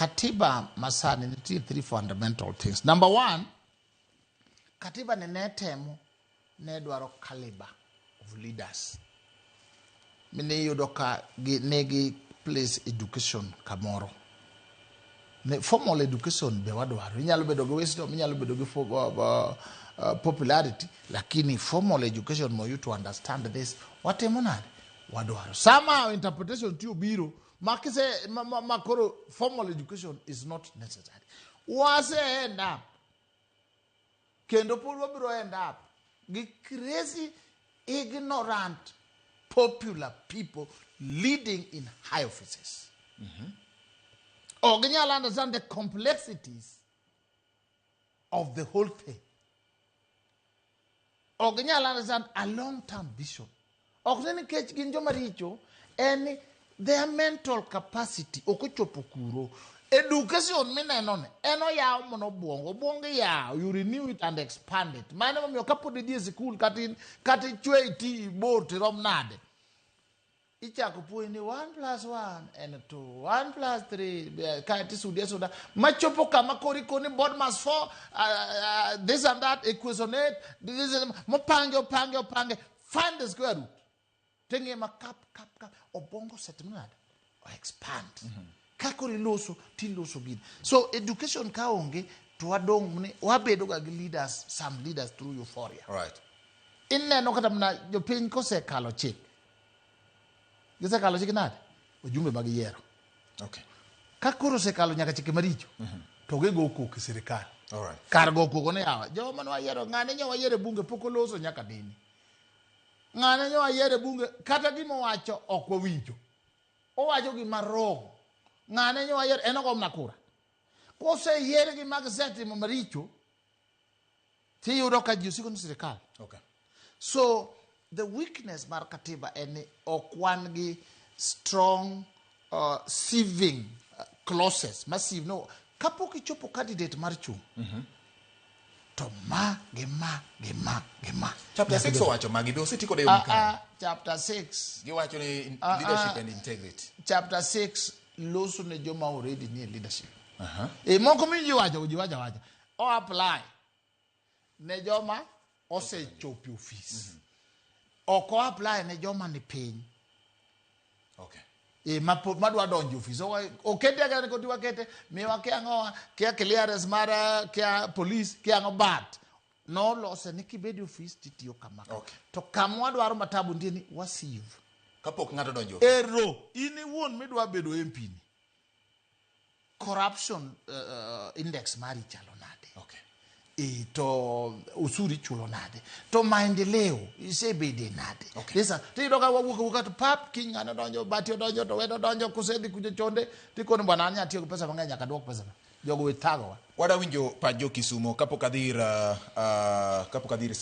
katiba masani nitie three fundamental things. Number one, katiba netemo ne dwaro caliber of leaders. Mine yudo ka negi place education kamoro. Formal education be wadwaro. Inyalo bedo gi wisdom, inyalo bedo gi popularity, lakini formal education for you to understand this. Watemo nade? Wadwaro. Somehow interpretation to biro makise makoro formal education is not necessary. Was end up kendo puro biro end up gi crazy ignorant popular people leading in high offices. Or understand the complexities of the whole thing. Or understand a long-term vision. Or nikech ginjo maricho and their mental capacity okochopokuro. Education minenone eno yao mono obwong'o yao, you renew it and expand it. Mane mami okapo di school kati chwe iti board rom nade. Ichako puini 1 + 1 and 2, 1 + 3, kati suda. Machopo kama koriko ni board must for this and that, equationate, this is pange, find the square root. Tenge ma cap, obongo setemnade, or expand. Kakori loso, till loso gid. So education kaonge, to wadong, wabedo ga leaders, some leaders through euphoria. Right. Inne no katamna, jo pin ko se kalo chik. Gisa kalo chik nade? Ujumbe magi yero. Okay. Kakuro se kalo nyaka chike maricho. Toge go ko kisirikal. All right. Kargo ko kone yawa. Jo mano yero ngane nyo yere bunge poko loso nyaka dini. Ngane nyo yere bunge kata gimo wacho okwa winjo. O wacho gi maroho. Ngane nyo yere enogo mnakura. Ko se yere gi magazeti mo maricho. Ti yuro ka jusi kon sirikal. Okay. So the weakness mar katiba eni okwan gi strong sieving clauses, massive no. Kapo kichopo candidate mar chung. To gema. Chapter 6 owacho magi be ositiko de yomka. Chapter 6 giwacho ni leadership and integrity. Chapter 6 loso ne joma already ni leadership. E moko mi jiwaja. O apply ne joma ose chopi office. Oko apply ne joma ni piny. Okay. E madwa donjo office. Okete ga ko tiwa kete mi wa ke ango ke clearance mara ke police ke ango bat. No lose ni kibedi office titiyo kama. Okay. To kamwa dwaro matabu ndini wasive. Kapok ng'ato donjo. Ero ini won midwa bedo MP ni. Corruption index mari chalo nade. Okay. To usuri chulo nade. To maendeleo isebede nade. Okay. Lesa tidoka wuka to pap king ana donjo batio donjo to wedo donjo kusedi kuje chonde tikoni bwana anya tiyo pesa manganya kadwok pesa. Jogo wethago. Wada winjo pa jo Kisumo kapok adhir